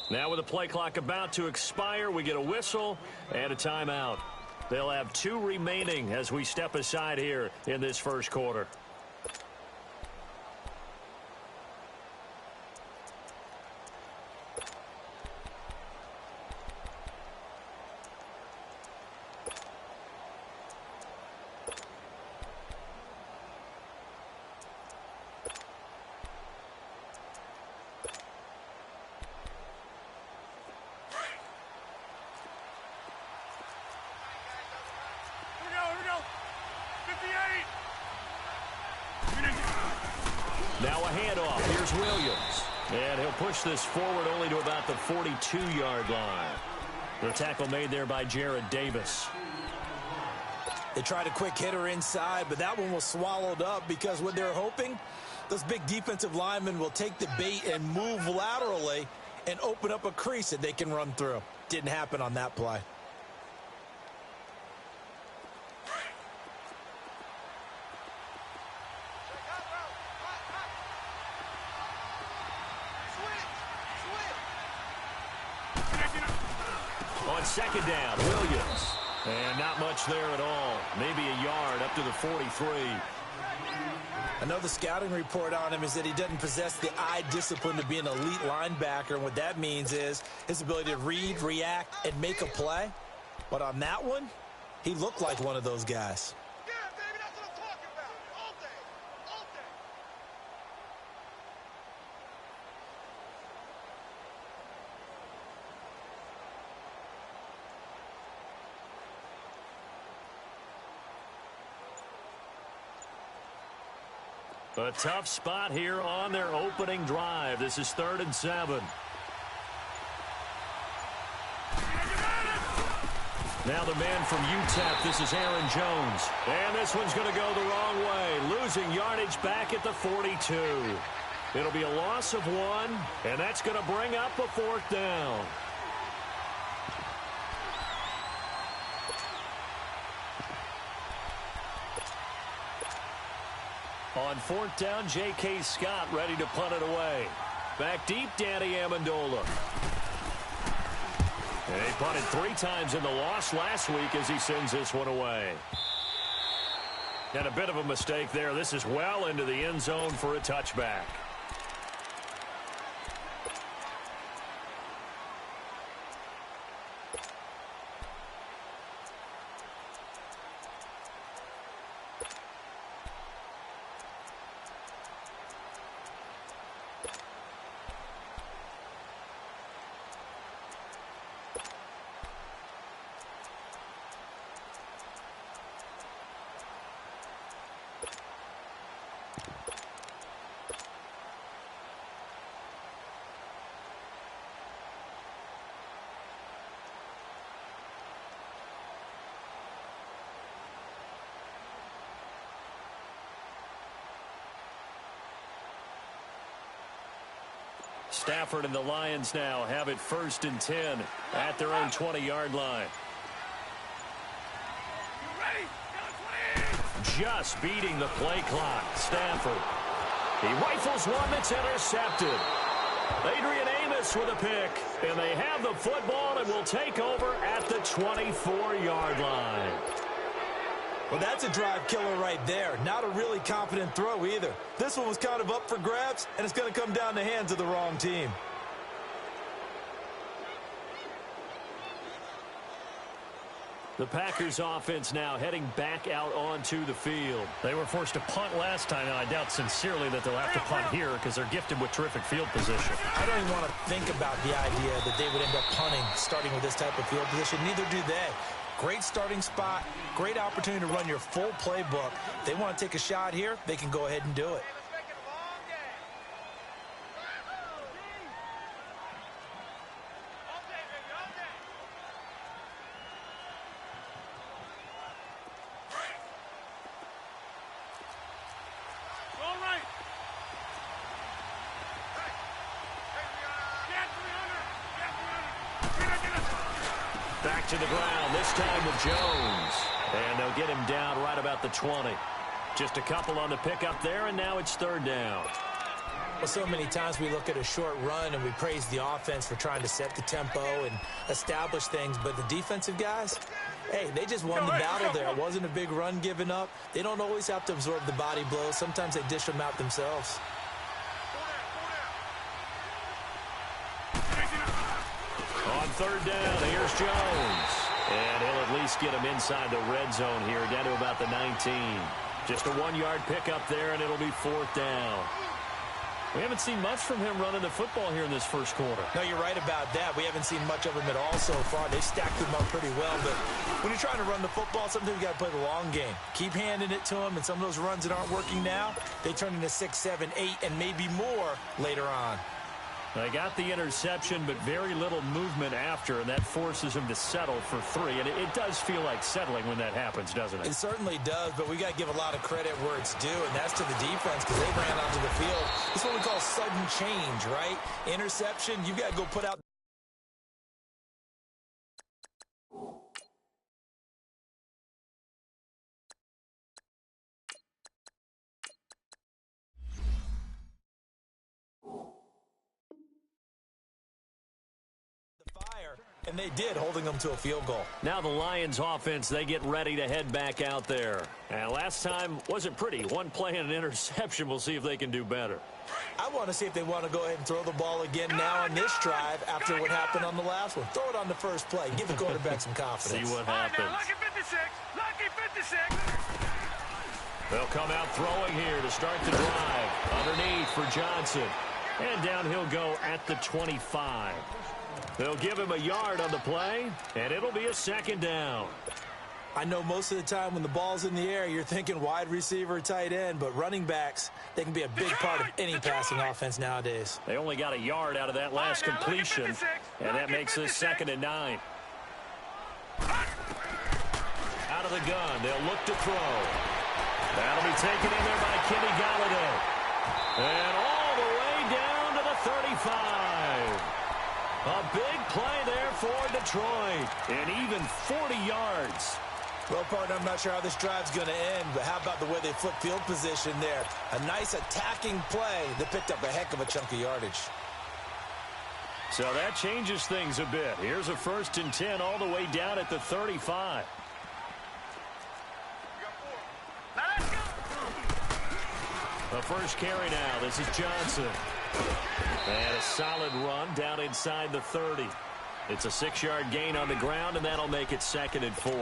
Now with the play clock about to expire, we get a whistle and a timeout. They'll have 2 remaining as we step aside here in this first quarter. Now a handoff. Here's Williams. And he'll push this forward only to about the 42-yard line. The tackle made there by Jared Davis. They tried a quick hitter inside, but that one was swallowed up because what they're hoping, those big defensive linemen will take the bait and move laterally and open up a crease that they can run through. Didn't happen on that play. On second down, Williams. And not much there at all. Maybe a yard up to the 43. I know the scouting report on him is that he doesn't possess the eye discipline to be an elite linebacker. And what that means is his ability to read, react, and make a play. But on that one, he looked like one of those guys. A tough spot here on their opening drive. This is 3rd and 7. Now the man from UTEP, this is Aaron Jones. And this one's going to go the wrong way, losing yardage back at the 42. It'll be a loss of 1, and that's going to bring up a 4th down. On 4th down, J.K. Scott ready to punt it away. Back deep, Danny Amendola. And he punted 3 times in the loss last week as he sends this one away. And a bit of a mistake there. This is well into the end zone for a touchback. Stafford and the Lions now have it 1st and 10 at their own 20-yard line. Just beating the play clock. Stafford. He rifles one that's intercepted. Adrian Amos with a pick. And they have the football and will take over at the 24-yard line. Well, that's a drive killer right there. Not a really confident throw either. This one was kind of up for grabs, and it's going to come down the hands of the wrong team. The Packers offense now heading back out onto the field. They were forced to punt last time, and I doubt sincerely that they'll have to punt here because they're gifted with terrific field position. I don't even want to think about the idea that they would end up punting starting with this type of field position. Neither do they. Great starting spot, great opportunity to run your full playbook. If they want to take a shot here, they can go ahead and do it. Back to the ground, this time with Jones. And they'll get him down right about the 20. Just a couple on the pickup there, and now it's 3rd down. Well, so many times we look at a short run and we praise the offense for trying to set the tempo and establish things, but the defensive guys, hey, they just won the battle there. It wasn't a big run given up. They don't always have to absorb the body blows. Sometimes they dish them out themselves. On third down, here's Jones. And he'll at least get him inside the red zone here, down to about the 19. Just a 1-yard pickup there, and it'll be fourth down. We haven't seen much from him running the football here in this first quarter. No, you're right about that. We haven't seen much of him at all so far. They've stacked him up pretty well, but when you're trying to run the football, sometimes you got to play the long game. Keep handing it to him, and some of those runs that aren't working now, they turn into 6, 7, 8, and maybe more later on. They got the interception, but very little movement after, and that forces him to settle for 3. And it does feel like settling when that happens, doesn't it? It certainly does, but we got to give a lot of credit where it's due, and that's to the defense because they ran onto the field. It's what we call sudden change, right? Interception, you got to go put out. And they did, holding them to a field goal. Now the Lions offense, they get ready to head back out there. And last time wasn't pretty. One play and an interception. We'll see if they can do better. I want to see if they want to go ahead and throw the ball again now on this drive after what happened on the last one. Throw it on the first play. Give the quarterback some confidence. See what happens. Lucky 56. Lucky 56. They'll come out throwing here to start the drive. Underneath for Johnson. And down he'll go at the 25. They'll give him a yard on the play, and it'll be a second down. I know most of the time when the ball's in the air, you're thinking wide receiver, tight end, but running backs, they can be a big part of any passing offense nowadays. They only got a yard out of that last completion, and that makes this 2nd and 9. Out of the gun, they'll look to throw. That'll be taken in there by Kenny Galladay. And all the way down to the 35. A big play there for Detroit, and even 40 yards. Well, partner, I'm not sure how this drive's going to end, but how about the way they flip field position there? A nice attacking play that picked up a heck of a chunk of yardage. So that changes things a bit. Here's a 1st and 10 all the way down at the 35. The first carry now. This is Johnson. And a solid run down inside the 30. It's a 6-yard gain on the ground, and that'll make it 2nd and 4.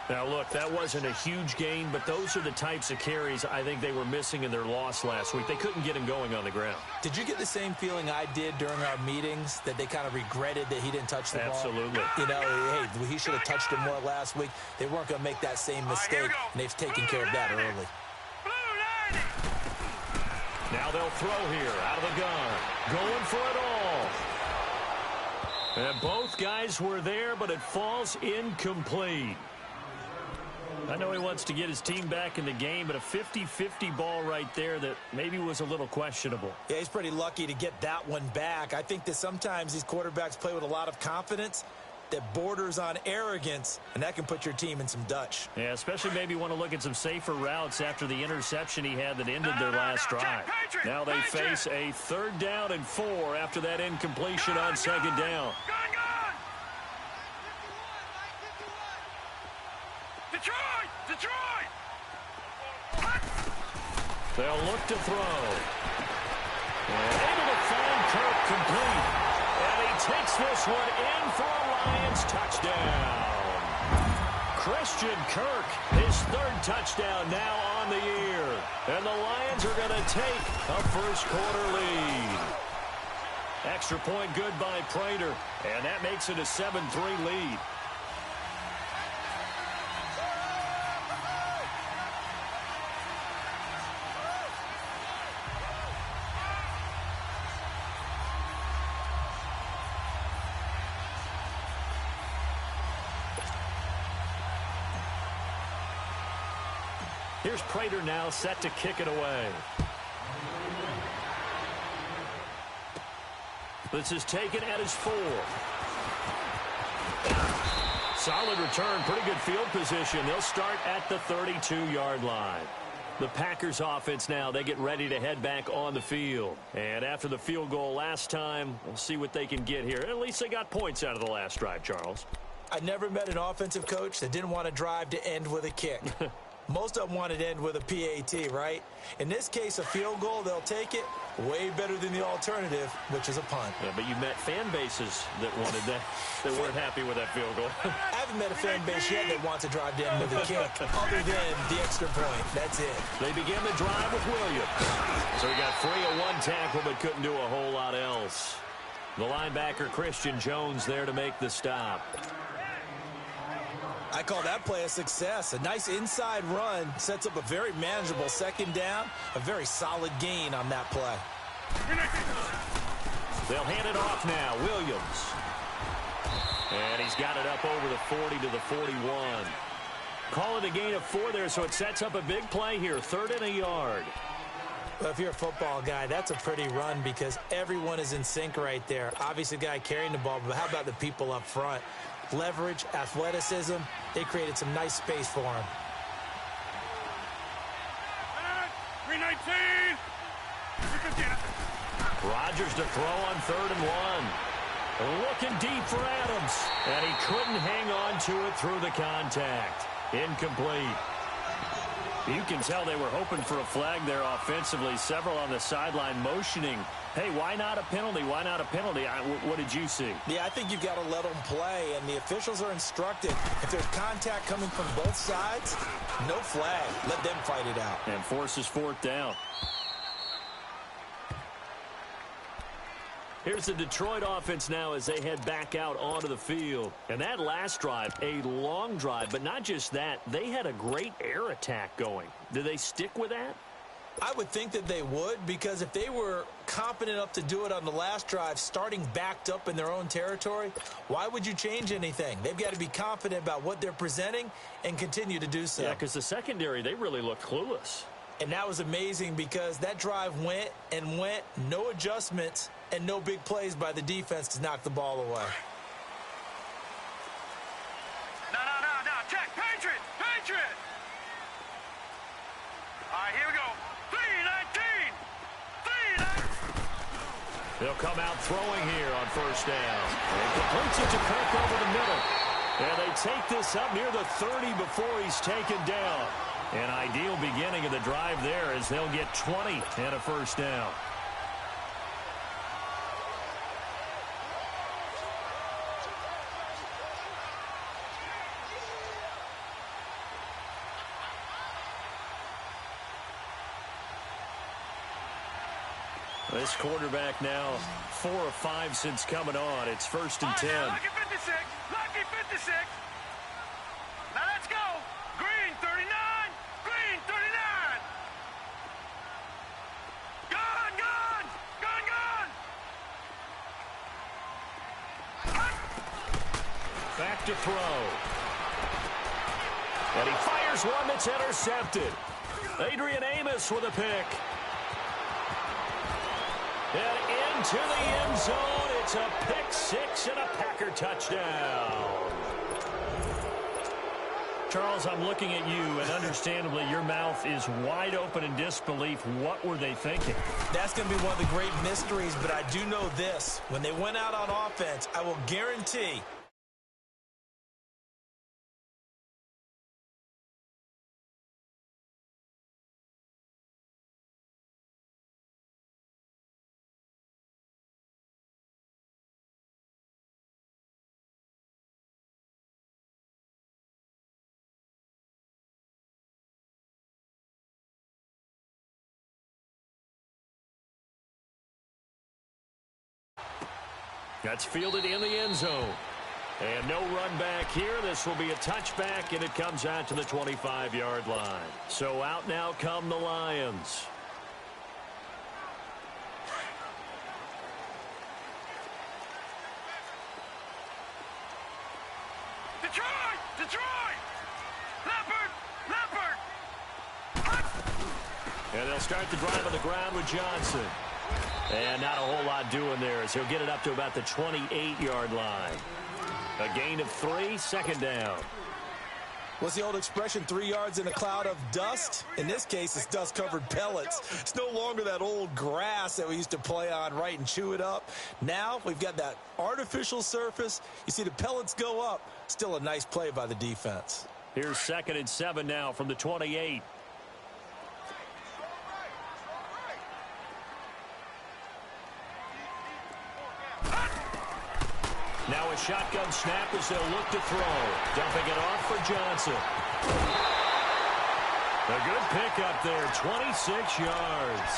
Now, look, that wasn't a huge gain, but those are the types of carries I think they were missing in their loss last week. They couldn't get him going on the ground. Did you get the same feeling I did during our meetings, that they kind of regretted that he didn't touch the ball? Absolutely. You know, hey, he should have touched it more last week. They weren't going to make that same mistake, and they've taken care of that early. Now they'll throw here out of the gun. Going for it all. And both guys were there, but it falls incomplete. I know he wants to get his team back in the game, but a 50-50 ball right there that maybe was a little questionable. Yeah, he's pretty lucky to get that one back. I think that sometimes these quarterbacks play with a lot of confidence that borders on arrogance, and that can put your team in some Dutch. Yeah, especially maybe want to look at some safer routes after the interception he had that ended their last drive. Now they face a 3rd down and 4 after that incompletion on 2nd down. Detroit! They'll look to throw. And able to find Kirk complete. And he takes this one in for a Lions touchdown. Christian Kirk, his 3rd touchdown now on the year. And the Lions are going to take a first-quarter lead. Extra point good by Prater. And that makes it a 7-3 lead. Here's Prater now set to kick it away. This is taken at his 4. Solid return, pretty good field position. They'll start at the 32-yard line. The Packers offense now, they get ready to head back on the field. And after the field goal last time, we'll see what they can get here. At least they got points out of the last drive, Charles. I never met an offensive coach that didn't want to drive to end with a kick. Most of them wanted to end with a PAT, right? In this case, a field goal, they'll take it. Way better than the alternative, which is a punt. Yeah, but you met fan bases that wanted that, that weren't happy with that field goal. I haven't met a fan base yet that wants to drive to end with a kick, other than the extra point. That's it. They begin the drive with Williams. So he got free of one tackle, but couldn't do a whole lot else. The linebacker, Christian Jones, there to make the stop. I call that play a success. A nice inside run sets up a very manageable second down. A very solid gain on that play. They'll hand it off now. Williams. And he's got it up over the 40 to the 41. Call it a gain of 4 there, so it sets up a big play here. 3rd and a yard. Well, if you're a football guy, that's a pretty run because everyone is in sync right there. Obviously, the guy carrying the ball, but how about the people up front? Leverage, athleticism, they created some nice space for him. 319. Rodgers to throw on 3rd and 1. Looking deep for Adams. And he couldn't hang on to it through the contact. Incomplete. You can tell they were hoping for a flag there offensively. Several on the sideline motioning. Hey, why not a penalty? Why not a penalty? What did you see? Yeah, I think you've got to let them play, and the officials are instructed. If there's contact coming from both sides, no flag. Let them fight it out. And forces 4th down. Here's the Detroit offense now as they head back out onto the field. And that last drive, a long drive, but not just that. They had a great air attack going. Do they stick with that? I would think that they would, because if they were competent enough to do it on the last drive, starting backed up in their own territory, why would you change anything? They've got to be confident about what they're presenting and continue to do so. Yeah, because the secondary, they really looked clueless. And that was amazing because that drive went and went, no adjustments, and no big plays by the defense to knock the ball away. No. Check. Patriot. All right, here we go. 319. They'll come out throwing here on 1st down. And completes it to Kirk over the middle. And they take this up near the 30 before he's taken down. An ideal beginning of the drive there as they'll get 20 and a 1st down. This quarterback now 4 of 5 since coming on. It's 1st and 10. Lucky 56. Lucky 56. Now let's go. Green 39. Green 39. Gun. Back to throw. And he fires one that's intercepted. Adrian Amos with a pick. And into the end zone. It's a pick 6 and a Packer touchdown. Charles, I'm looking at you, and understandably, your mouth is wide open in disbelief. What were they thinking? That's going to be one of the great mysteries, but I do know this. When they went out on offense, I will guarantee that's fielded in the end zone. And no run back here. This will be a touchback, and it comes out to the 25-yard line. So out now come the Lions. Detroit. Leopard. And they'll start the drive on the ground with Johnson. And not a whole lot doing there as he'll get it up to about the 28-yard line. A gain of 3, 2nd down. What's the old expression, 3 yards in a cloud of dust? In this case, it's dust-covered pellets. It's no longer that old grass that we used to play on, right, and chew it up. Now we've got that artificial surface. You see the pellets go up. Still a nice play by the defense. Here's 2nd and 7 now from the 28. Now a shotgun snap as they'll look to throw. Dumping it off for Johnson. A good pickup there, 26 yards.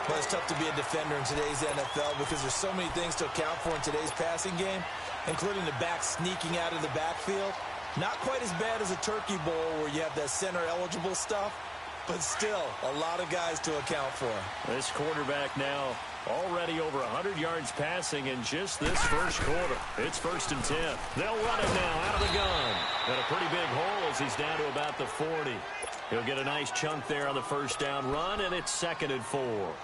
Well, it's tough to be a defender in today's NFL because there's so many things to account for in today's passing game, including the back sneaking out of the backfield. Not quite as bad as a turkey bowl where you have that center-eligible stuff, but still a lot of guys to account for. This quarterback now already over 100 yards passing in just this first quarter. It's 1st and 10. They'll run it now out of the gun. And a pretty big hole as he's down to about the 40. He'll get a nice chunk there on the first down run, and it's 2nd and 4.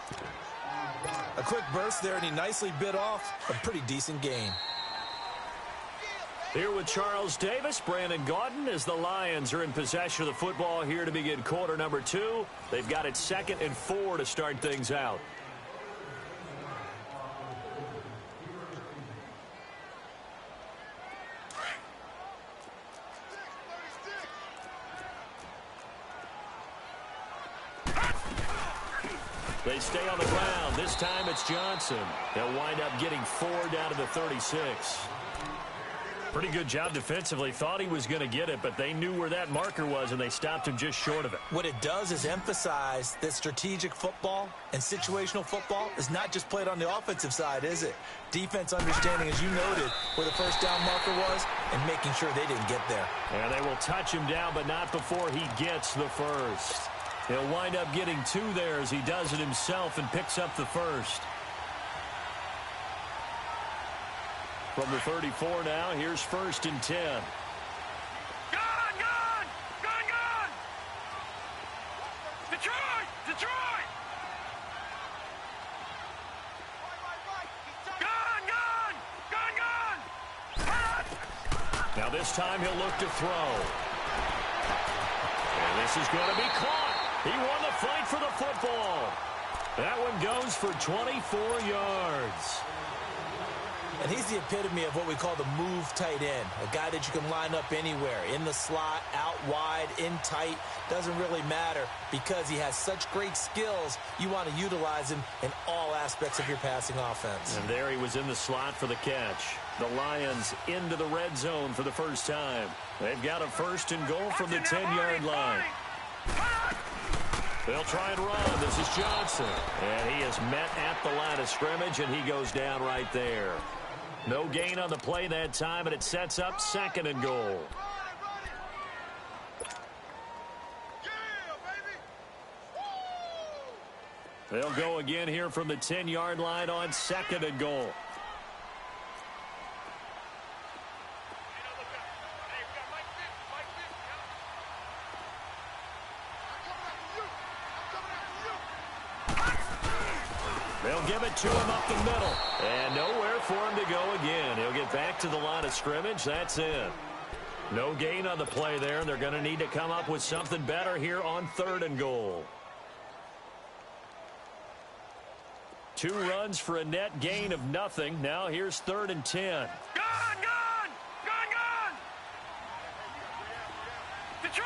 A quick burst there, and he nicely bit off a pretty decent gain. Here with Charles Davis, Brandon Gaudin, as the Lions are in possession of the football here to begin quarter number 2. They've got it 2nd and 4 to start things out. They stay on the ground. This time it's Johnson. They'll wind up getting 4 down to the 36. Pretty good job defensively. Thought he was going to get it, but they knew where that marker was, and they stopped him just short of it. What it does is emphasize that strategic football and situational football is not just played on the offensive side, is it? Defense understanding, as you noted, where the first down marker was and making sure they didn't get there. And they will touch him down, but not before he gets the first. He'll wind up getting 2 there as he does it himself and picks up the first. From the 34 now, here's 1st and 10. Gun! Detroit! Gun! Now this time he'll look to throw. And this is going to be caught. He won the fight for the football. That one goes for 24 yards. And he's the epitome of what we call the move tight end, a guy that you can line up anywhere, in the slot, out wide, in tight, doesn't really matter because he has such great skills. You want to utilize him in all aspects of your passing offense. And there he was in the slot for the catch. The Lions into the red zone for the first time. They've got a 1st and goal from the 10-yard line. They'll try and run. This is Johnson. And he is met at the line of scrimmage, and he goes down right there. No gain on the play that time, and it sets up 2nd and goal. They'll go again here from the 10-yard line on 2nd and goal. They'll give it to him up the middle. And nowhere for him to go again. He'll get back to the line of scrimmage. That's it. No gain on the play there. They're going to need to come up with something better here on 3rd and goal. 2 runs for a net gain of nothing. Now here's 3rd and 10. Gun! Detroit!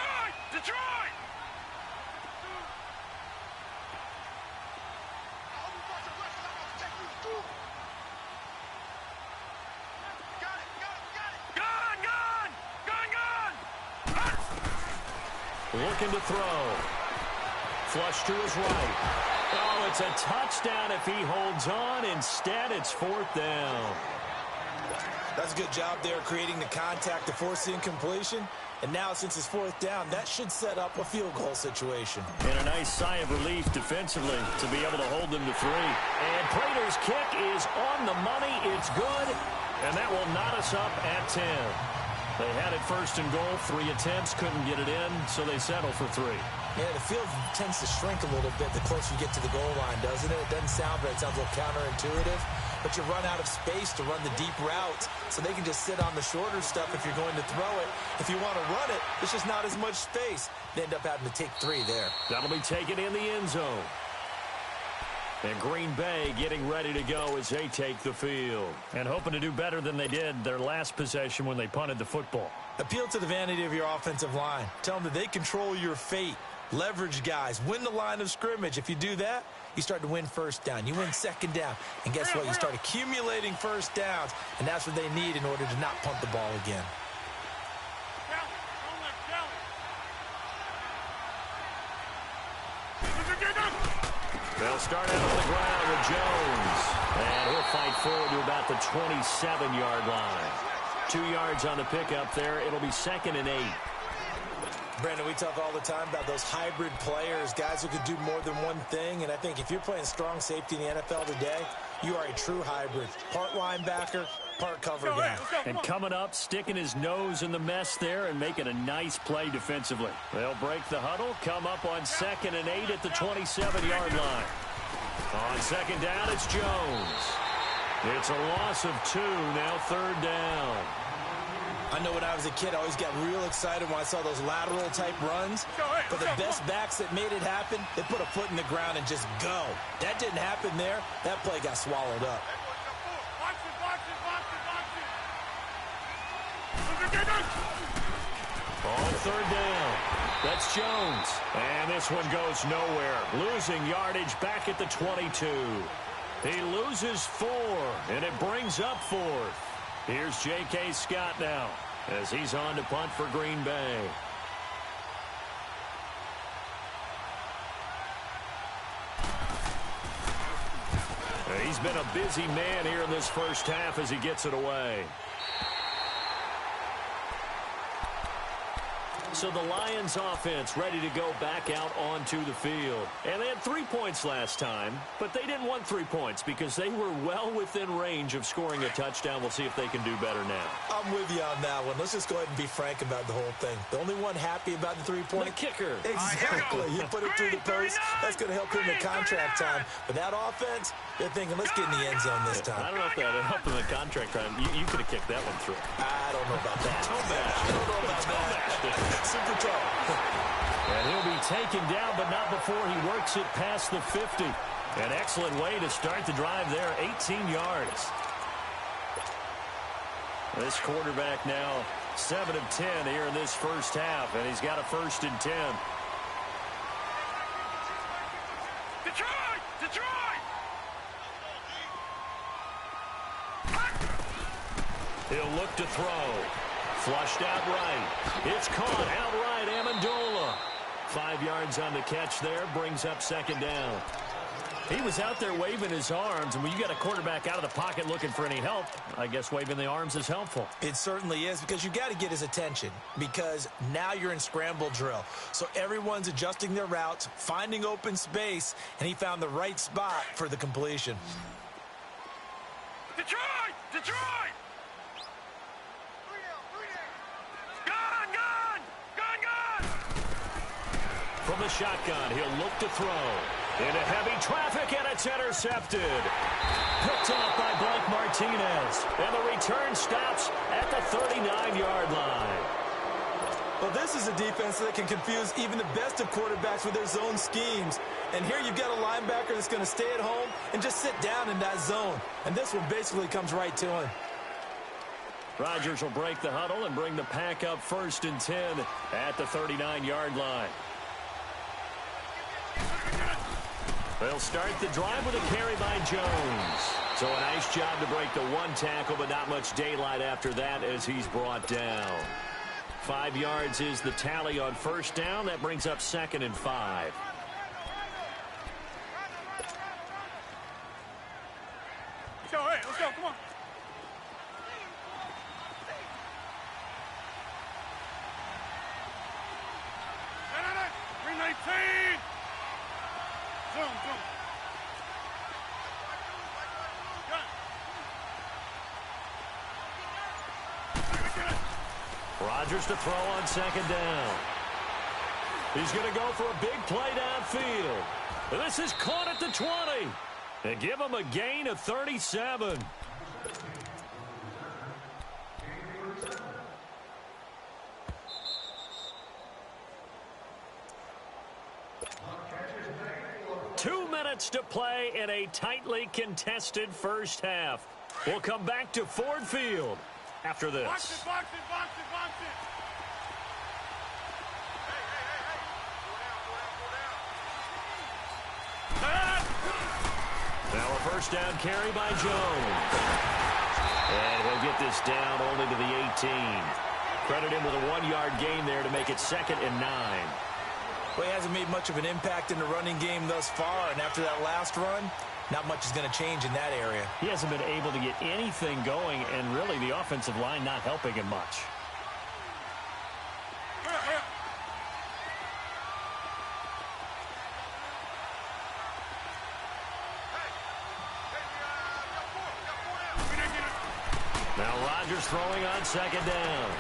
Looking to throw. Flush to his right. Oh, it's a touchdown if he holds on. Instead, it's 4th down. That's a good job there creating the contact to force the incompletion. And now, since it's 4th down, that should set up a field goal situation. And a nice sigh of relief defensively to be able to hold them to 3. And Prater's kick is on the money. It's good. And that will knot us up at 10. They had it 1st and goal, 3 attempts, couldn't get it in, so they settle for 3. Yeah, the field tends to shrink a little bit the closer you get to the goal line, doesn't it? It doesn't sound, but it sounds a little counterintuitive. but you run out of space to run the deep routes, so they can just sit on the shorter stuff if you're going to throw it. If you want to run it, there's just not as much space. They end up having to take 3 there. That'll be taken in the end zone. And Green Bay getting ready to go as they take the field. And hoping to do better than they did their last possession when they punted the football. Appeal to the vanity of your offensive line. Tell them that they control your fate. Leverage guys. Win the line of scrimmage. If you do that, you start to win first down. You win second down. And guess what? You start accumulating first downs. And that's what they need in order to not punt the ball again. They'll start out on the ground with Jones. And he'll fight forward to about the 27-yard line. 2 yards on the pickup there. It'll be 2nd and 8. Brandon, we talk all the time about those hybrid players, guys who could do more than one thing. And I think if you're playing strong safety in the NFL today, you are a true hybrid. Part linebacker, part cover guy. And coming up, sticking his nose in the mess there and making a nice play defensively. They'll break the huddle, come up on 2nd and 8 at the 27-yard line. On 2nd down, it's Jones. It's a loss of 2, now 3rd down. I know when I was a kid, I always got real excited when I saw those lateral-type runs. But the best backs that made it happen, they put a foot in the ground and just go. That didn't happen there. That play got swallowed up. On 3rd down, that's Jones. And this one goes nowhere. Losing yardage back at the 22. He loses 4, and it brings up 4th. Here's J.K. Scott now as he's on to punt for Green Bay. He's been a busy man here in this first half as he gets it away. So the Lions offense ready to go back out onto the field. And they had 3 points last time, but they didn't want 3 points because they were well within range of scoring a touchdown. We'll see if they can do better now. I'm with you on that one. Let's just go ahead and be frank about the whole thing. The only one happy about the 3-point The kicker. Exactly. You put it through the post. That's going to help him in contract time. But that offense, they're thinking, let's get in the end zone this time. I don't know if that would help in the contract time. You could have kicked that one through. I don't know about that. I don't know about that. Super tough. And he'll be taken down, but not before he works it past the 50. An excellent way to start the drive there, 18 yards. This quarterback now 7 of 10 here in this first half, and he's got a 1st and 10. Detroit! Detroit! He'll look to throw. Flushed out right. It's caught outright, Amendola. 5 yards on the catch there, brings up 2nd down. He was out there waving his arms, and when you got a quarterback out of the pocket looking for any help, I guess waving the arms is helpful. It certainly is, because you got to get his attention, because now you're in scramble drill. So everyone's adjusting their routes, finding open space, and he found the right spot for the completion. Detroit! Detroit! Gun! Gun! Gun! Gun! From the shotgun, he'll look to throw. Into heavy traffic, and it's intercepted. Picked off by Blake Martinez. And the return stops at the 39-yard line. Well, this is a defense that can confuse even the best of quarterbacks with their zone schemes. And here you've got a linebacker that's going to stay at home and just sit down in that zone. And this one basically comes right to him. Rodgers will break the huddle and bring the pack up 1st and 10 at the 39-yard line. They'll start the drive with a carry by Jones. So a nice job to break the 1 tackle, but not much daylight after that as he's brought down. 5 yards is the tally on 1st down. That brings up 2nd and 5. Let's go, hey, let's go, come on. No. 319! Zoom, zoom. Rodgers to throw on 2nd down. He's going to go for a big play downfield. This is caught at the 20. They give him a gain of 37. To play in a tightly contested first half. We'll come back to Ford Field after this. Box it, box it, box it, box it. Hey. Now a first down carry by Jones. And he'll get this down only to the 18. Credit him with a 1-yard gain there to make it 2nd and 9. Well, he hasn't made much of an impact in the running game thus far, and after that last run, not much is going to change in that area. He hasn't been able to get anything going, and really the offensive line not helping him much. Now Rodgers throwing on 2nd down.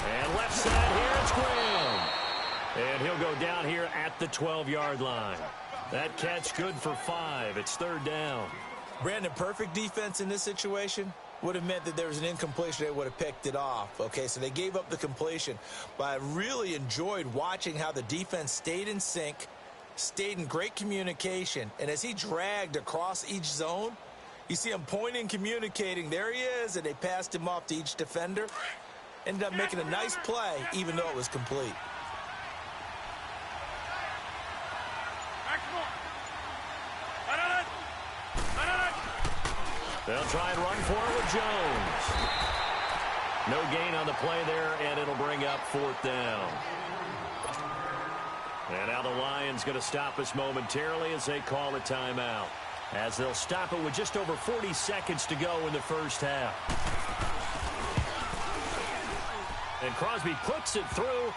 And left side here, it's Graham. And he'll go down here at the 12-yard line. That catch good for 5. It's 3rd down. Brandon, perfect defense in this situation would have meant that there was an incompletion. They would have picked it off. Okay, so they gave up the completion. But I really enjoyed watching how the defense stayed in sync, stayed in great communication. And as he dragged across each zone, you see him pointing, communicating. There he is, and they passed him off to each defender. Ended up making a nice play, even though it was complete. They'll try and run for it with Jones. No gain on the play there, and it'll bring up 4th down. And now the Lions going to stop us momentarily as they call a timeout. As they'll stop it with just over 40 seconds to go in the first half. And Crosby puts it through,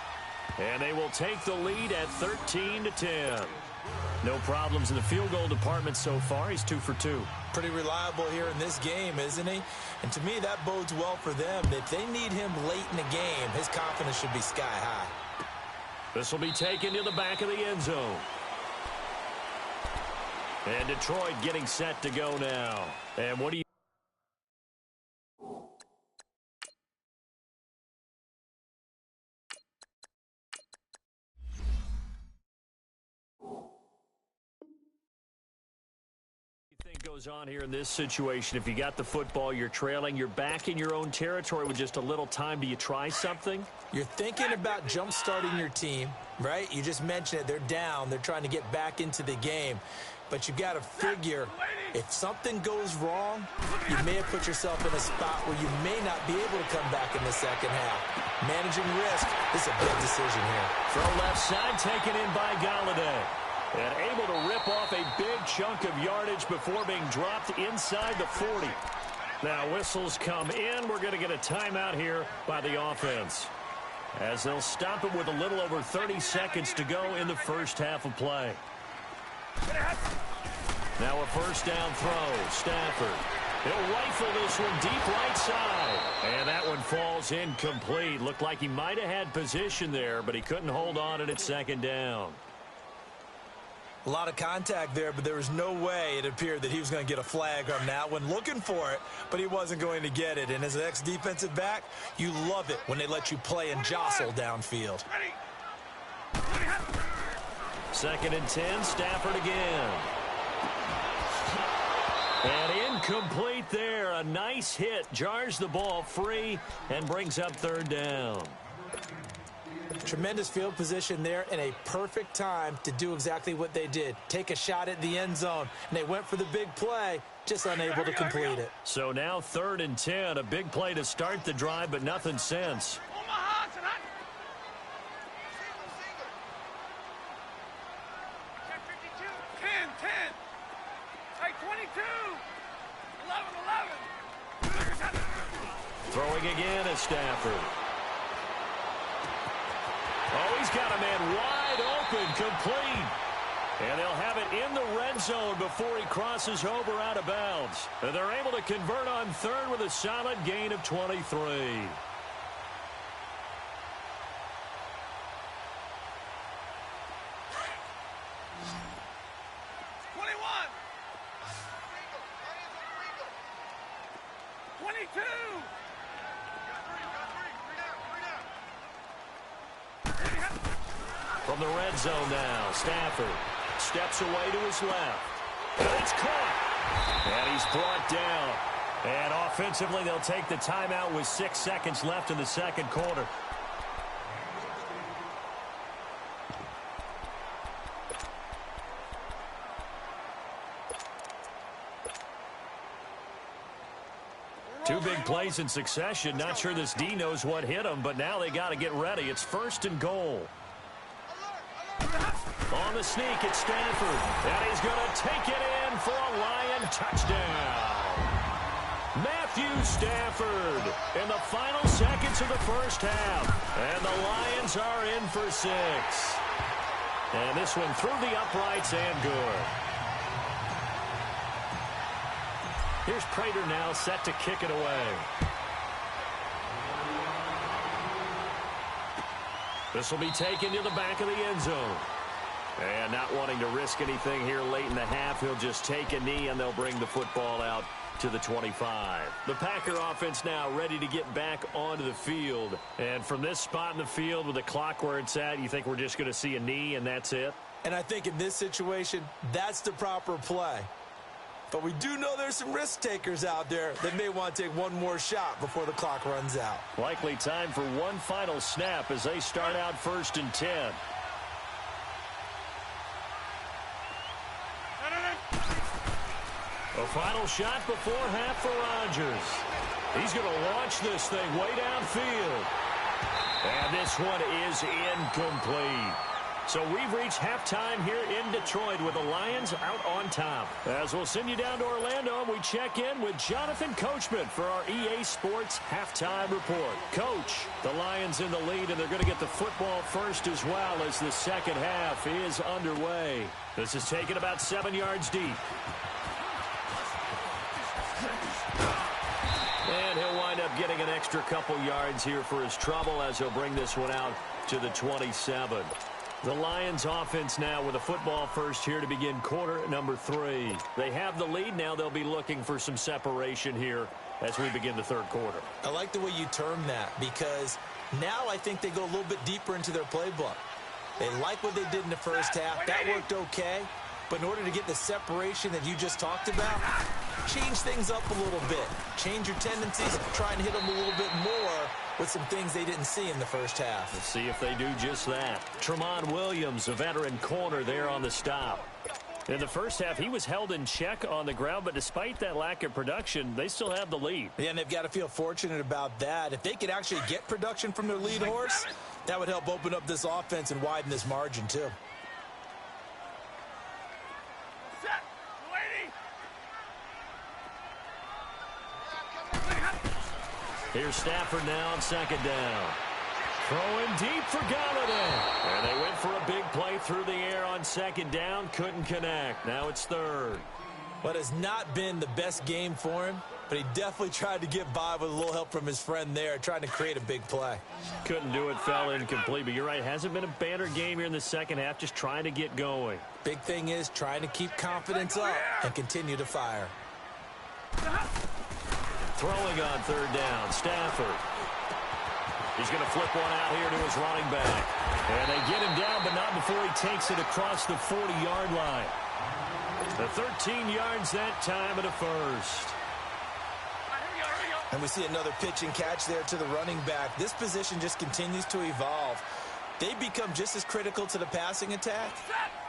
and they will take the lead at 13-10. No problems in the field goal department so far. He's 2 for 2. Pretty reliable here in this game, isn't he? And to me, that bodes well for them. If they need him late in the game, his confidence should be sky high. This will be taken to the back of the end zone. And Detroit getting set to go now. And what do you... goes on here in this situation? If you got the football, you're trailing, you're back in your own territory with just a little time. Do you try something? You're thinking about jump-starting your team, right? You just mentioned it. They're down. They're trying to get back into the game. But you got to figure, if something goes wrong, you may have put yourself in a spot where you may not be able to come back in the second half. Managing risk is a big decision here. Throw left side, taken in by Galladay. And able to rip off a big chunk of yardage before being dropped inside the 40. Now whistles come in. We're going to get a timeout here by the offense, as they'll stop it with a little over 30 seconds to go in the first half of play. Now a first down throw. Stafford. He'll rifle this one deep right side. And that one falls incomplete. Looked like he might have had position there, but he couldn't hold on at 2nd down. A lot of contact there, but there was no way it appeared that he was going to get a flag on that one. Looking for it, but he wasn't going to get it. And as an ex-defensive back, you love it when they let you play and jostle downfield. 2nd and 10, Stafford again. And incomplete there. A nice hit. Jars the ball free and brings up 3rd down. Tremendous field position there and a perfect time to do exactly what they did. Take a shot at the end zone. And they went for the big play, just unable to complete it. So now 3rd and 10. A big play to start the drive, but nothing since. 22. 11. Throwing again is Stafford. Oh, he's got a man wide open, complete. And they'll have it in the red zone before he crosses over out of bounds. And they're able to convert on 3rd with a solid gain of 23. 22. From the red zone now, Stafford steps away to his left. And it's caught. And he's brought down. And offensively, they'll take the timeout with 6 seconds left in the second quarter. Two big plays in succession. Not sure this D knows what hit him, but now they got to get ready. It's 1st and goal. On the sneak, it's Stafford. And he's going to take it in for a Lion touchdown. Matthew Stafford in the final seconds of the first half. And the Lions are in for 6. And this one through the uprights and good. Here's Prater now set to kick it away. This will be taken to the back of the end zone. And not wanting to risk anything here late in the half, he'll just take a knee and they'll bring the football out to the 25. The Packer offense now ready to get back onto the field. And from this spot in the field with the clock where it's at, you think we're just going to see a knee and that's it? And I think in this situation, that's the proper play. But we do know there's some risk takers out there that may want to take one more shot before the clock runs out. Likely time for one final snap as they start out 1st and 10. A final shot before half for Rodgers. He's going to launch this thing way downfield. And this one is incomplete. So we've reached halftime here in Detroit with the Lions out on top. As we'll send you down to Orlando, and we check in with Jonathan Coachman for our EA Sports Halftime Report. Coach, the Lions in the lead, and they're going to get the football first as well as the second half is underway. This is taken about 7 yards deep. And he'll wind up getting an extra couple yards here for his trouble as he'll bring this one out to the 27. The Lions offense now with a football first here to begin quarter number 3. They have the lead now. They'll be looking for some separation here as we begin the third quarter. I like the way you term that because now I think they go a little bit deeper into their playbook. They like what they did in the first half. That worked okay. But in order to get the separation that you just talked about, change things up a little bit. Change your tendencies. Try and hit them a little bit more with some things they didn't see in the first half. Let's see if they do just that. Tramon Williams, a veteran corner there on the stop. In the first half, he was held in check on the ground, but despite that lack of production, they still have the lead. Yeah, and they've got to feel fortunate about that. If they could actually get production from their lead horse, that would help open up this offense and widen this margin too. Here's Stafford now on second down. Throwing deep for Galladay. And they went for a big play through the air on second down. Couldn't connect. Now it's third. What has not been the best game for him, but he definitely tried to get by with a little help from his friend there, trying to create a big play. Couldn't do it, fell incomplete. But you're right, hasn't been a banner game here in the second half, just trying to get going. Big thing is trying to keep confidence up and continue to fire. Throwing on third down, Stafford. He's going to flip one out here to his running back. And they get him down, but not before he takes it across the 40-yard line. The 13 yards that time at a first. And we see another pitch and catch there to the running back. This position just continues to evolve. They become just as critical to the passing attack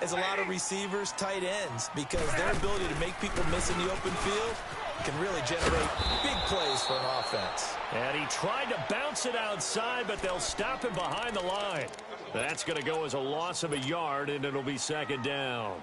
as a lot of receivers, tight ends, because their ability to make people miss in the open field can really generate big plays for an offense. And he tried to bounce it outside, but they'll stop him behind the line. That's going to go as a loss of a yard, and it'll be second down.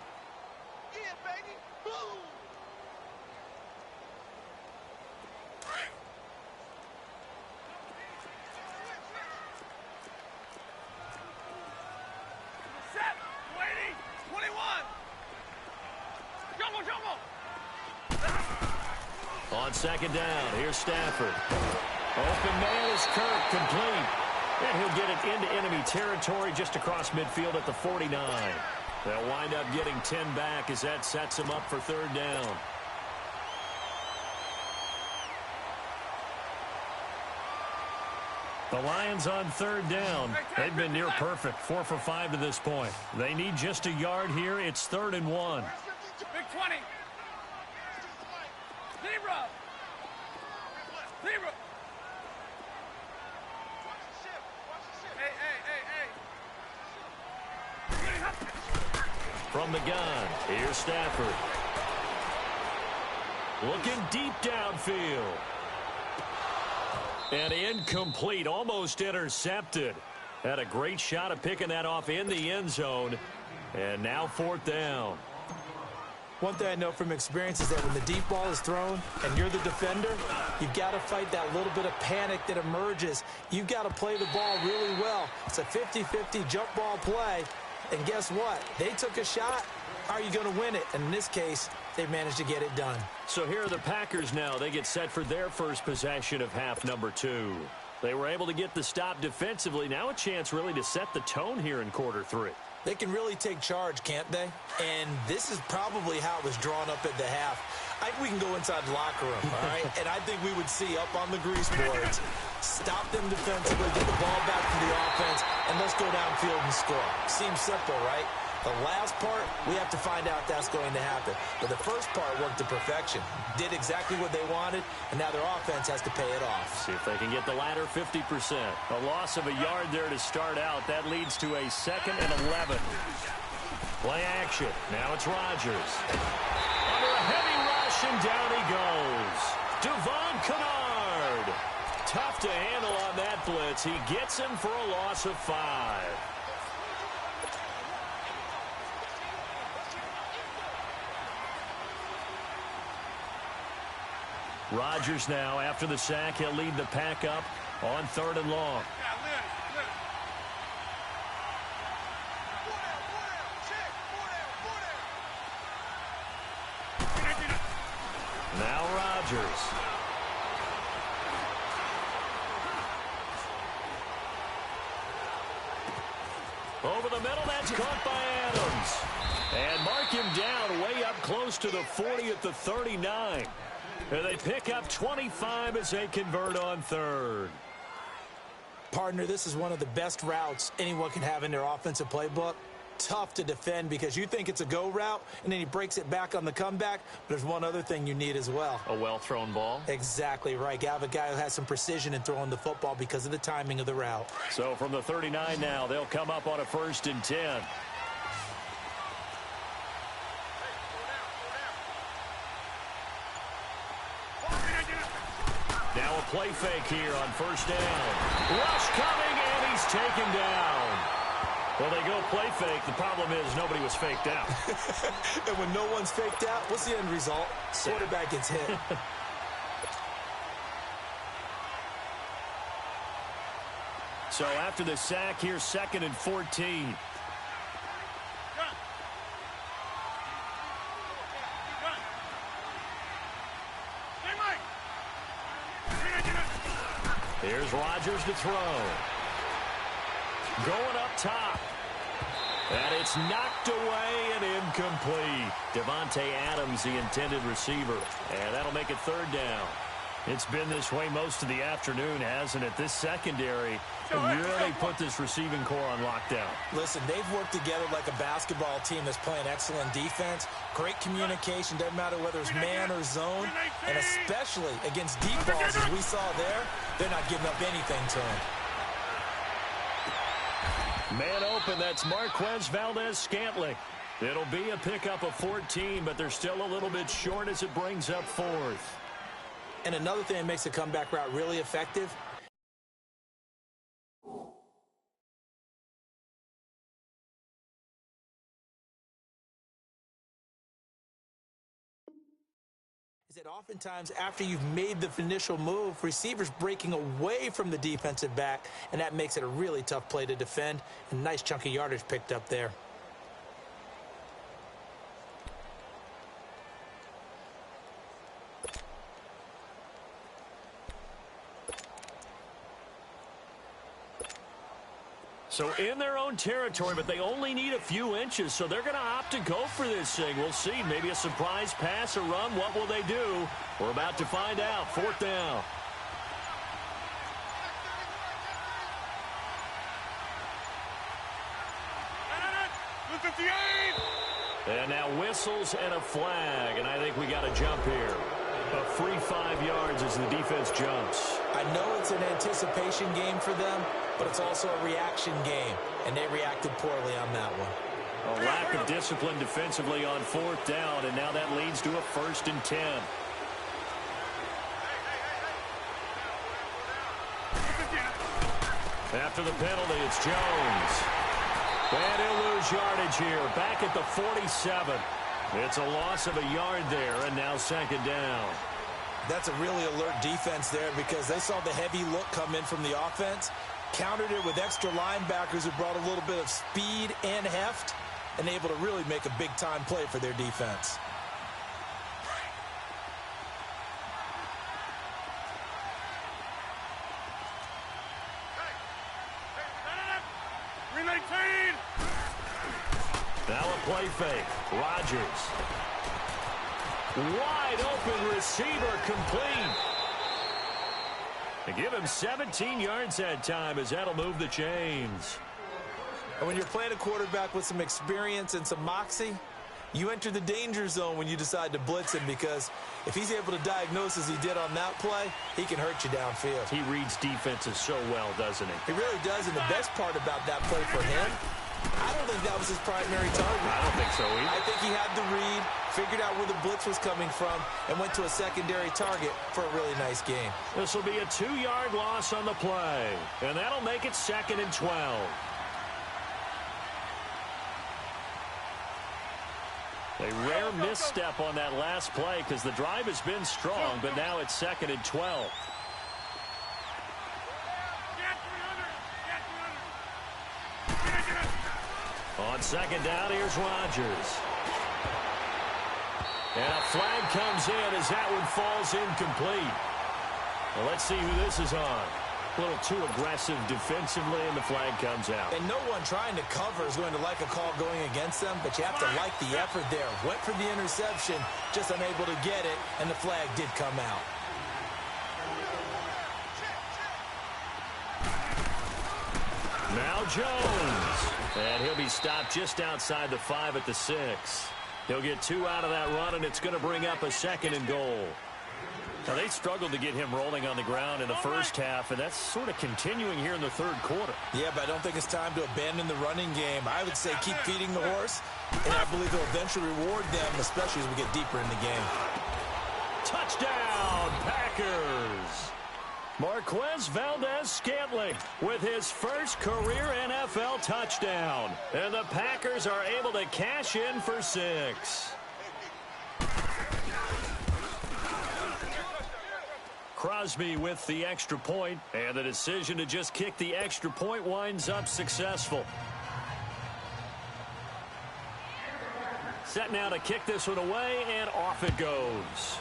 On second down, here's Stafford. Open man is Kirk, complete. And he'll get it into enemy territory just across midfield at the 49. They'll wind up getting 10 back as that sets him up for third down. The Lions on third down. They've been near perfect, 4 for 5 to this point. They need just a yard here. It's 3rd and 1. Big 20. Zero. Zero. From the gun, here's Stafford. Looking deep downfield. And incomplete, almost intercepted. Had a great shot at picking that off in the end zone. And now 4th down. One thing I know from experience is that when the deep ball is thrown and you're the defender, you've got to fight that little bit of panic that emerges. You've got to play the ball really well. It's a 50-50 jump ball play. And guess what? They took a shot. How are you going to win it? And in this case, they managed to get it done. So here are the Packers now. They get set for their first possession of half number 2. They were able to get the stop defensively. Now a chance really to set the tone here in quarter 3. They can really take charge, can't they? And this is probably how it was drawn up at the half. I think we can go inside the locker room, all right? And I think we would see up on the grease boards, stop them defensively, get the ball back to the offense, and let's go downfield and score. Seems simple, right? The last part, we have to find out that's going to happen. But the first part worked to perfection. Did exactly what they wanted, and now their offense has to pay it off. See if they can get the latter 50%. A loss of a yard there to start out. That leads to a 2nd and 11. Play action. Now it's Rodgers. Under a heavy rush, and down he goes. Devon Kennard. Tough to handle on that blitz. He gets him for a loss of 5. Rodgers now, after the sack, he'll lead the pack up on 3rd and long. Now Rodgers. Over the middle, that's caught by Adams. And mark him down way up close to the 40 at the 39. And they pick up 25 as they convert on 3rd. Partner, this is one of the best routes anyone can have in their offensive playbook. Tough to defend because you think it's a go route, and then he breaks it back on the comeback. But there's one other thing you need as well. A well-thrown ball? Exactly right. You have a guy who has some precision in throwing the football because of the timing of the route. So from the 39 now, they'll come up on a 1st and 10. Now a play fake here on 1st down. Rush coming, and he's taken down. Well, they go play fake. The problem is nobody was faked out. And when no one's faked out, what's the end result? Quarterback gets hit. So after the sack, here's 2nd and 14. Here's Rodgers to throw. Going up top. And it's knocked away and incomplete. Devontae Adams, the intended receiver. And that'll make it 3rd down. It's been this way most of the afternoon, hasn't it? This secondary really put this receiving core on lockdown. Listen, they've worked together like a basketball team that's playing excellent defense. Great communication, doesn't matter whether it's man or zone. And especially against deep balls, as we saw there, they're not giving up anything to him. Man open, that's Marquez Valdez-Scantling. It'll be a pickup of 14, but they're still a little bit short as it brings up 4th. And another thing that makes the comeback route really effective is that oftentimes after you've made the initial move, receivers breaking away from the defensive back, and that makes it a really tough play to defend. And nice chunk of yardage picked up there. So in their own territory, but they only need a few inches, so they're going to opt to go for this thing. We'll see. Maybe a surprise pass or run. What will they do? We're about to find out. 4th down. And now whistles and a flag, and I think we got a jump here. A free 5 yards as the defense jumps. I know it's an anticipation game for them, but it's also a reaction game, and they reacted poorly on that one. A lack of discipline defensively on 4th down, and now that leads to a 1st and 10. After the penalty, it's Jones. And he'll lose yardage here, back at the 47. It's a loss of a yard there, and now 2nd down. That's a really alert defense there because they saw the heavy look come in from the offense, countered it with extra linebackers who brought a little bit of speed and heft, and able to really make a big-time play for their defense. Now a play fake. Rodgers. Wide open receiver complete. They give him 17 yards that time as that'll move the chains. And when you're playing a quarterback with some experience and some moxie, you enter the danger zone when you decide to blitz him because if he's able to diagnose as he did on that play, he can hurt you downfield. He reads defenses so well, doesn't he? He really does, and the best part about that play for him, I don't think that was his primary target. I don't think so either. I think he had the read, figured out where the blitz was coming from, and went to a secondary target for a really nice game. This will be a 2-yard loss on the play, and that'll make it 2nd and 12. A rare misstep on that last play because the drive has been strong, but now it's 2nd and 12. On 2nd down, here's Rodgers. And a flag comes in as that one falls incomplete. Well, let's see who this is on. A little too aggressive defensively, and the flag comes out. And no one trying to cover is going to like a call going against them, but you have to like the effort there. Went for the interception, just unable to get it, and the flag did come out. Now Jones. And he'll be stopped just outside the 5 at the 6. He'll get 2 out of that run, and it's going to bring up a 2nd and goal. Now, they struggled to get him rolling on the ground in the first half, and that's sort of continuing here in the 3rd quarter. Yeah, but I don't think it's time to abandon the running game. I would say keep feeding the horse, and I believe they'll eventually reward them, especially as we get deeper in the game. Touchdown, Packers! Marquez Valdez-Scantling with his first career NFL touchdown. And the Packers are able to cash in for 6. Crosby with the extra point, and the decision to just kick the extra point winds up successful. Set now to kick this one away, and off it goes.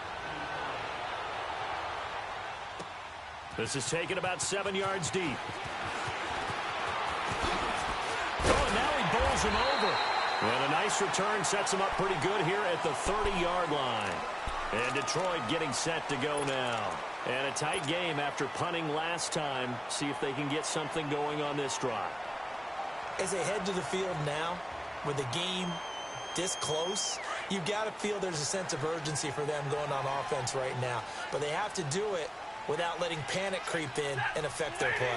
This is taken about 7 yards deep. Oh, and now he bowls him over. And a nice return sets him up pretty good here at the 30-yard line. And Detroit getting set to go now. And a tight game after punting last time. See if they can get something going on this drive. As they head to the field now, with the game this close, you've got to feel there's a sense of urgency for them going on offense right now. But they have to do it without letting panic creep in and affect their play.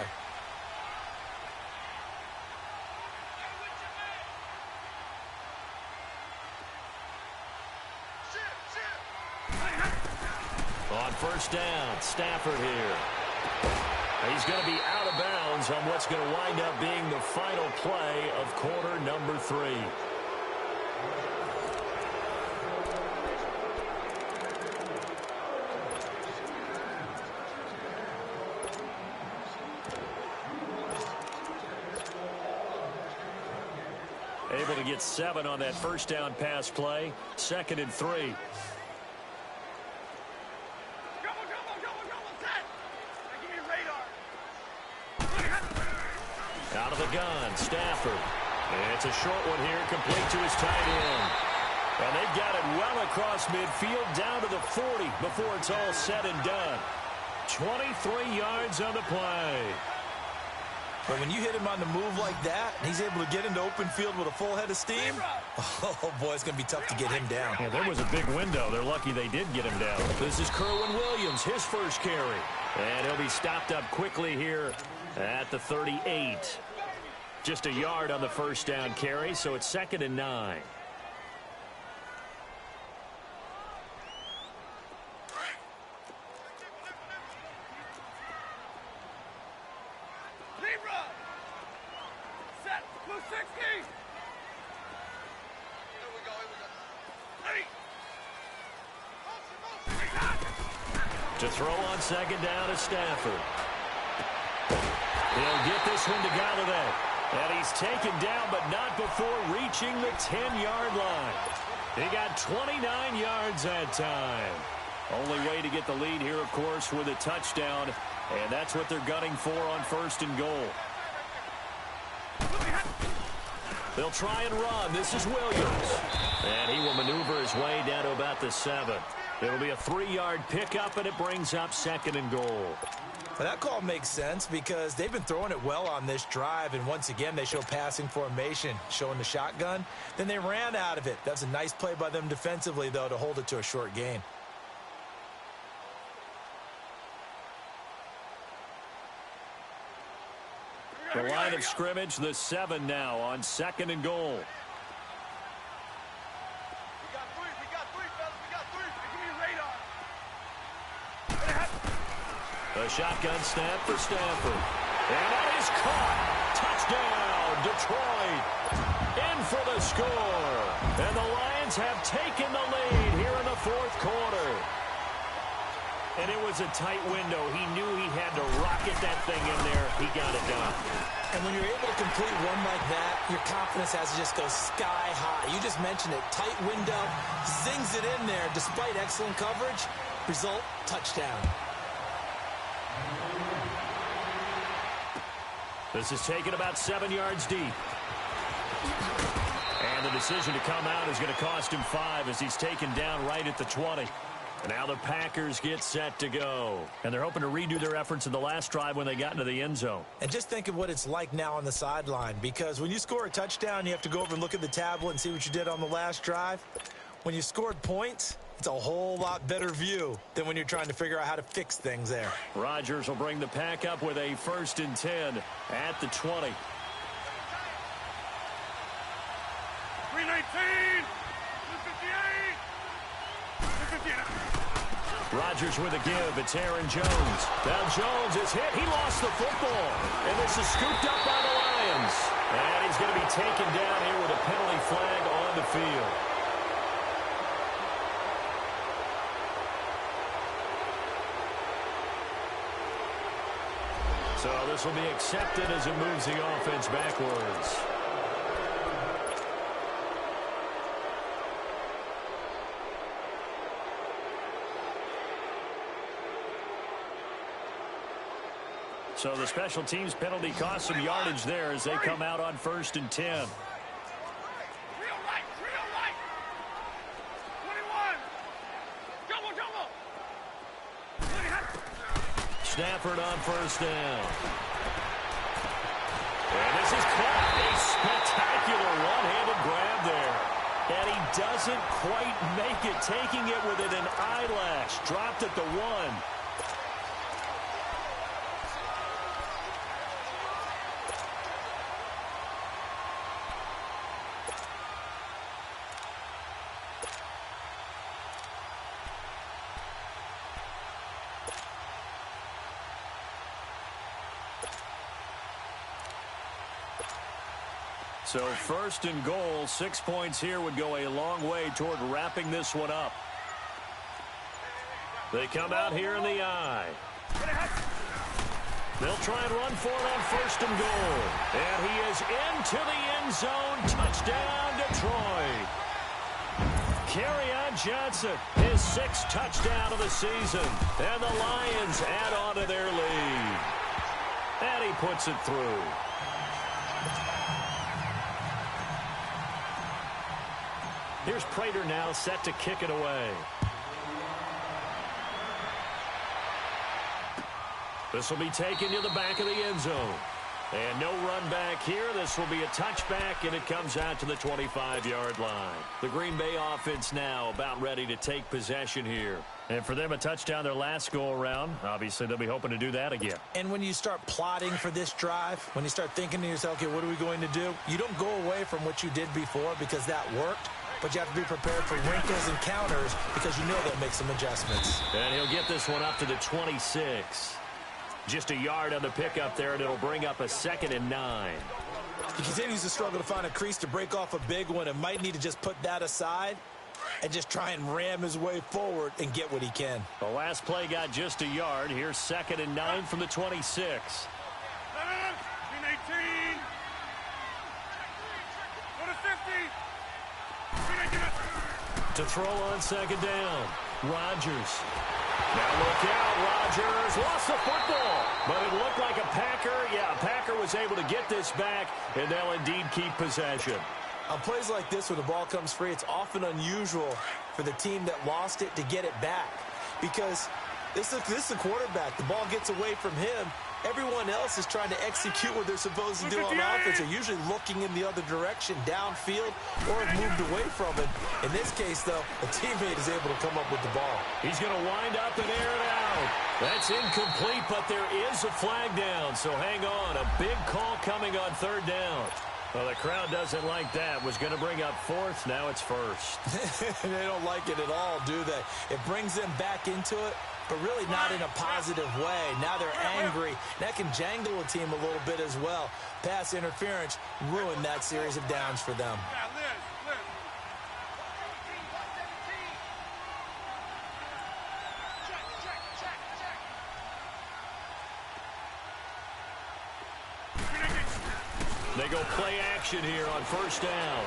On 1st down, Stafford here. He's going to be out of bounds on what's going to wind up being the final play of quarter number 3. Able to get 7 on that 1st down pass play. 2nd and 3. Out of the gun, Stafford. And it's a short one here, complete to his tight end. And they've got it well across midfield, down to the 40 before it's all said and done. 23 yards on the play. But when you hit him on the move like that, and he's able to get into open field with a full head of steam, oh, boy, it's going to be tough to get him down. Yeah, there was a big window. They're lucky they did get him down. This is Kerwin Williams, his first carry. And he'll be stopped up quickly here at the 38. Just a yard on the first down carry, so it's 2nd and 9. To throw on 2nd down is Stafford. He'll get this one to Galladay. And he's taken down, but not before reaching the 10-yard line. He got 29 yards that time. Only way to get the lead here, of course, with a touchdown. And that's what they're gunning for on 1st and goal. They'll try and run. This is Williams. And he will maneuver his way down to about the 7. It'll be a 3-yard pickup, and it brings up 2nd and goal. Well, that call makes sense because they've been throwing it well on this drive, and once again, they show passing formation, showing the shotgun. Then they ran out of it. That's a nice play by them defensively, though, to hold it to a short gain. The line of scrimmage, the 7 now on 2nd and goal. A shotgun snap for Stafford. And that is caught. Touchdown, Detroit. In for the score. And the Lions have taken the lead here in the 4th quarter. And it was a tight window. He knew he had to rocket that thing in there. He got it done. And when you're able to complete one like that, your confidence has to just go sky high. You just mentioned it. Tight window. Zings it in there despite excellent coverage. Result, touchdown. This is taken about 7 yards deep. And the decision to come out is going to cost him 5 as he's taken down right at the 20. And now the Packers get set to go. And they're hoping to redo their efforts in the last drive when they got into the end zone. And just think of what it's like now on the sideline, because when you score a touchdown, you have to go over and look at the tablet and see what you did on the last drive. When you scored points, it's a whole lot better view than when you're trying to figure out how to fix things there. Rodgers will bring the pack up with a 1st and 10 at the 20. 319, 258, 258. Rodgers with a give. It's Aaron Jones. Now Jones is hit. He lost the football. And this is scooped up by the Lions. And he's going to be taken down here with a penalty flag on the field. So this will be accepted as it moves the offense backwards. So the special teams penalty cost some yardage there as they come out on 1st and 10. Real right, 21. Jumbo. Stafford on 1st down. And this is caught. A spectacular one-handed grab there. And he doesn't quite make it, taking it within an eyelash. Dropped at the 1. So 1st and goal, 6 points here would go a long way toward wrapping this one up. They come out here in the eye. They'll try and run for it on 1st and goal. And he is into the end zone. Touchdown, Detroit. Kerryon Johnson, his 6th touchdown of the season. And the Lions add on to their lead. And he puts it through. Here's Prater now set to kick it away. This will be taken to the back of the end zone. And no run back here. This will be a touchback, and it comes out to the 25-yard line. The Green Bay offense now about ready to take possession here. And for them, a touchdown their last go-around. Obviously, they'll be hoping to do that again. And when you start plotting for this drive, when you start thinking to yourself, okay, what are we going to do? You don't go away from what you did before because that worked. But you have to be prepared for wrinkles and counters because you know they'll make some adjustments. And he'll get this one up to the 26. Just a yard on the pickup there, and it'll bring up a 2nd and 9. He continues to struggle to find a crease to break off a big one and might need to just put that aside and just try and ram his way forward and get what he can. The last play got just a yard. Here's 2nd and 9 from the 26. 18. Go to 50. To throw on 2nd down. Rodgers. Now look out, Rodgers lost the football, but it looked like a Packer. Yeah, a Packer was able to get this back, and they'll indeed keep possession. On plays like this where the ball comes free, it's often unusual for the team that lost it to get it back because this is the quarterback. The ball gets away from him. Everyone else is trying to execute what they're supposed to do on offense. They're usually looking in the other direction, downfield, or have moved away from it. In this case, though, a teammate is able to come up with the ball. He's going to wind up and air it out. That's incomplete, but there is a flag down, so hang on. A big call coming on 3rd down. Well, the crowd doesn't like that. Was going to bring up 4th. Now it's 1st. They don't like it at all, do they? It brings them back into it, but really not in a positive way. Now they're angry. That can jangle a team a little bit as well. Pass interference ruined that series of downs for them. They go play action here on 1st down.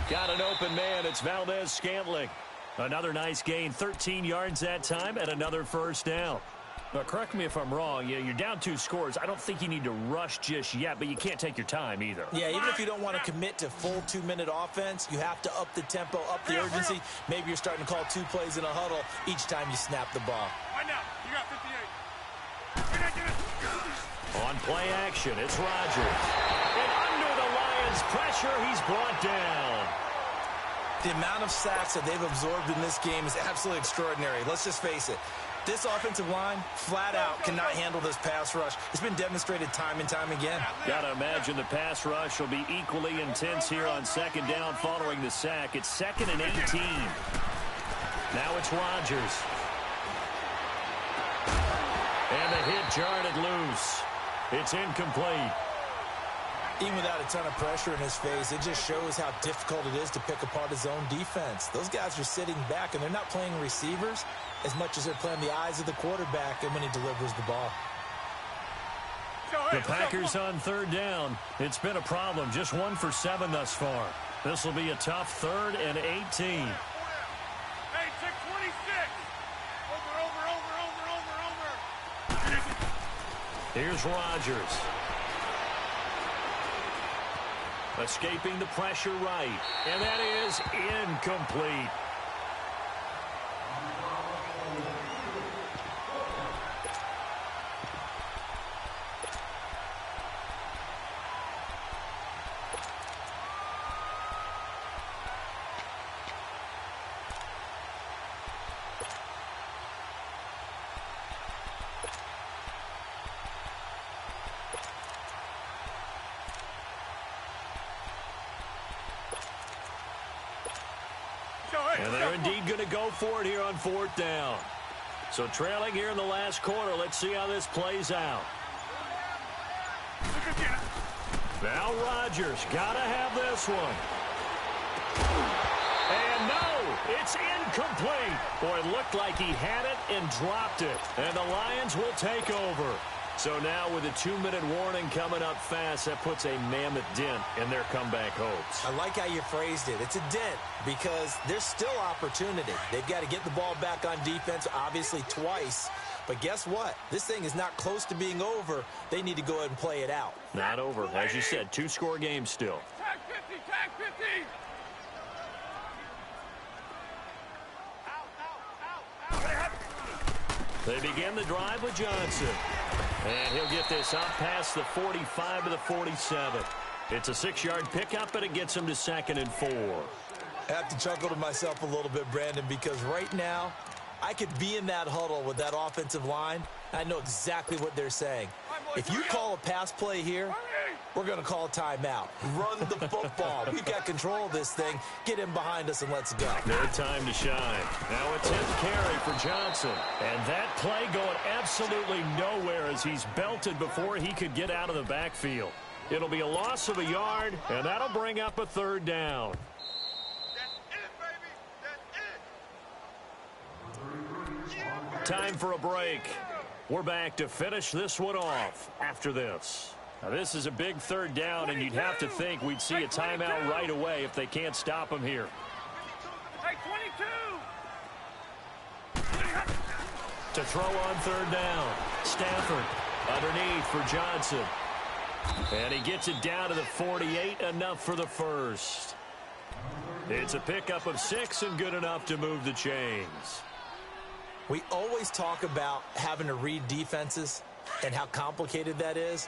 Got an open man. It's Valdez-Scantling. Another nice gain, 13 yards that time, and another 1st down. Now, correct me if I'm wrong. You're down 2 scores. I don't think you need to rush just yet, but you can't take your time either. Yeah, even if you don't want to commit to full 2-minute offense, you have to up the tempo, up the urgency. Maybe you're starting to call 2 plays in a huddle each time you snap the ball. Right now, you got 58. On play action, it's Rodgers. And under the Lions' pressure, he's brought down. The amount of sacks that they've absorbed in this game is absolutely extraordinary. Let's just face it. This offensive line, flat out, cannot handle this pass rush. It's been demonstrated time and time again. Got to imagine the pass rush will be equally intense here on 2nd down following the sack. It's 2nd and 18. Now it's Rodgers. And the hit jarred it loose. It's incomplete. Even without a ton of pressure in his face, it just shows how difficult it is to pick apart his own defense. Those guys are sitting back, and they're not playing receivers as much as they're playing the eyes of the quarterback and when he delivers the ball. The Packers on 3rd down. It's been a problem. Just 1 for 7 thus far. This will be a tough 3rd and 18. Hey, check 26. Over. Here's Rodgers. Escaping the pressure right. And that is incomplete. And they're indeed going to go for it here on 4th down. So trailing here in the last quarter. Let's see how this plays out. Now Rodgers got to have this one. And no, it's incomplete. Boy, it looked like he had it and dropped it. And the Lions will take over. So now with a 2-minute warning coming up fast, that puts a mammoth dent in their comeback hopes. I like how you phrased it. It's a dent because there's still opportunity. They've got to get the ball back on defense, obviously twice. But guess what? This thing is not close to being over. They need to go ahead and play it out. Not over. As you said, 2-score game still. Tag 50, tag 50. They begin the drive with Johnson. And he'll get this up past the 45 to the 47. It's a 6-yard pickup, and it gets him to 2nd and 4. I have to chuckle to myself a little bit, Brandon, because right now I could be in that huddle with that offensive line. I know exactly what they're saying. If you call a pass play here, we're going to call a timeout. Run the football. We've got control of this thing. Get him behind us and let's go. Their time to shine. Now a 10th carry for Johnson. And that play going absolutely nowhere as he's belted before he could get out of the backfield. It'll be a loss of a yard, and that'll bring up a 3rd down. Time for a break. We're back to finish this one off after this. Now, this is a big 3rd down, and you'd have to think we'd see a timeout right away if they can't stop him here. Hey, 22! To throw on 3rd down. Stafford underneath for Johnson. And he gets it down to the 48, enough for the 1st. It's a pickup of 6 and good enough to move the chains. We always talk about having to read defenses and how complicated that is.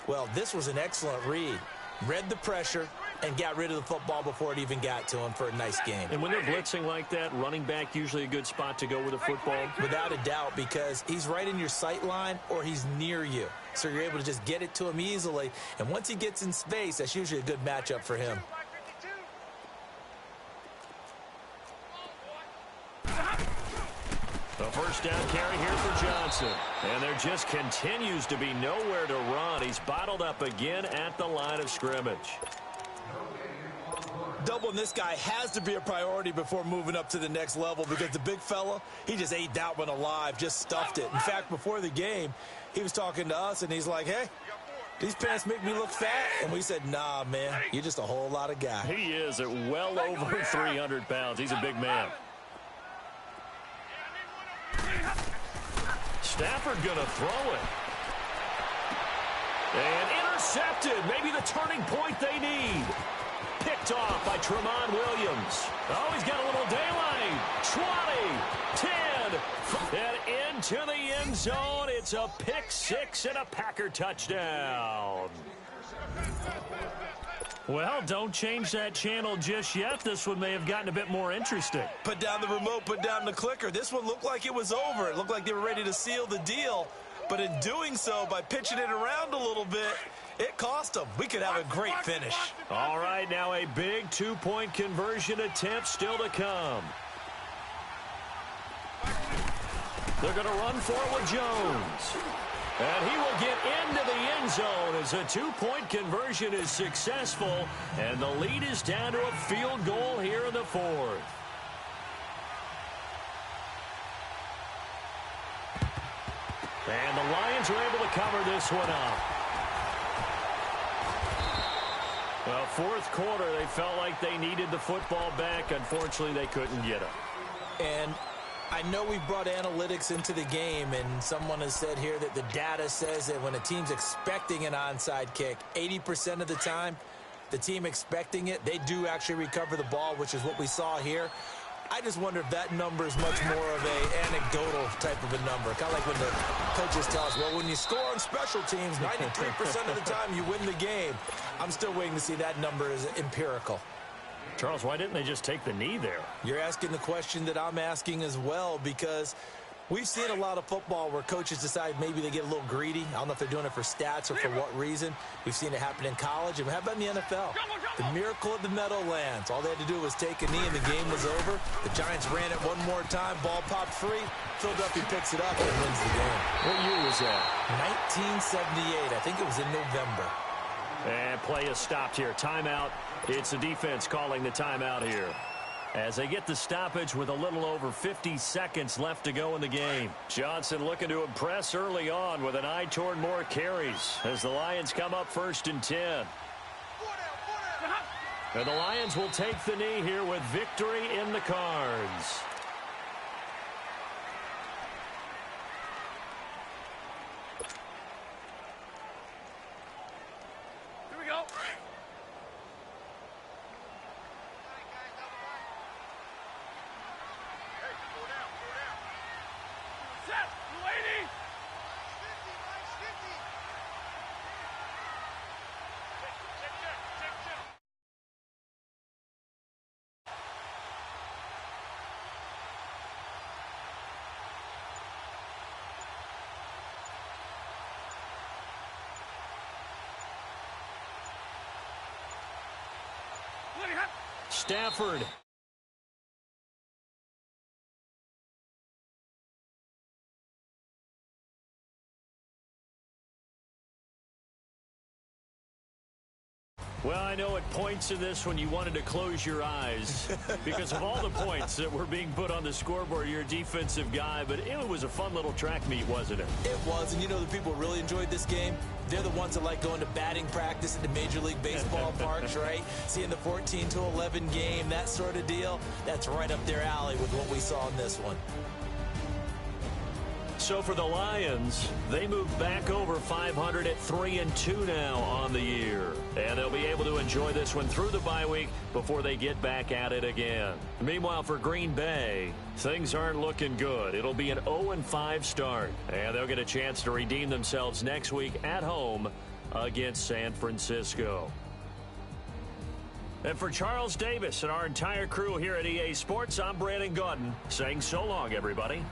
Well, this was an excellent read. Read the pressure and got rid of the football before it even got to him for a nice game. And when they're blitzing like that, running back usually a good spot to go with a football? Without a doubt, because he's right in your sight line or he's near you. So you're able to just get it to him easily. And once he gets in space, that's usually a good matchup for him. A 1st down carry here for Johnson. And there just continues to be nowhere to run. He's bottled up again at the line of scrimmage. Doubling this guy has to be a priority before moving up to the next level because the big fella, he just ate that one alive, just stuffed it. In fact, before the game, he was talking to us, and he's like, hey, these pants make me look fat. And we said, nah, man, you're just a whole lot of guy. He is at well over 300 pounds. He's a big man. Stafford going to throw it. And intercepted. Maybe the turning point they need. Picked off by Tramon Williams. Oh, he's got a little daylight. 20, 10, and into the end zone. It's a pick 6 and a Packer touchdown. Well, don't change that channel just yet. This one may have gotten a bit more interesting. Put down the remote, put down the clicker. This one looked like it was over. It looked like they were ready to seal the deal. But in doing so, by pitching it around a little bit, it cost them. We could have a great finish. All right, now a big 2-point conversion attempt still to come. They're going to run for it with Jones. And he will get into the end zone as a 2-point conversion is successful. And the lead is down to a field goal here in the 4th. And the Lions are able to cover this one up. Well, 4th quarter, they felt like they needed the football back. Unfortunately, they couldn't get it. And I know we brought analytics into the game, and someone has said here that the data says that when a team's expecting an onside kick, 80% of the time, the team expecting it, they do actually recover the ball, which is what we saw here. I just wonder if that number is much more of an anecdotal type of a number. Kind of like when the coaches tell us, well, when you score on special teams, 93% of the time you win the game. I'm still waiting to see that number is empirical. Charles, why didn't they just take the knee there? You're asking the question that I'm asking as well, because we've seen a lot of football where coaches decide maybe they get a little greedy. I don't know if they're doing it for stats or for what reason. We've seen it happen in college, and how about in the NFL? The miracle of the Meadowlands. All they had to do was take a knee, and the game was over. The Giants ran it one more time. Ball popped free. Philadelphia picks it up and wins the game. What year was that? 1978. I think it was in November. And play is stopped here. Timeout. It's the defense calling the timeout here, as they get the stoppage with a little over 50 seconds left to go in the game. Johnson looking to impress early on with an eye toward more carries as the Lions come up 1st and 10. And the Lions will take the knee here with victory in the cards. Here we go. Set, lady. Stafford. Well, I know at points in this when you wanted to close your eyes because of all the points that were being put on the scoreboard. You're a defensive guy, but it was a fun little track meet, wasn't it? It was, and you know the people who really enjoyed this game? They're the ones that like going to batting practice at the Major League Baseball parks, right? Seeing the 14-11 game, that sort of deal. That's right up their alley with what we saw in this one. So for the Lions, they move back over 500 at 3-2 now on the year. And they'll be able to enjoy this one through the bye week before they get back at it again. Meanwhile, for Green Bay, things aren't looking good. It'll be an 0-5 start. And they'll get a chance to redeem themselves next week at home against San Francisco. And for Charles Davis and our entire crew here at EA Sports, I'm Brandon Gaudin saying so long, everybody.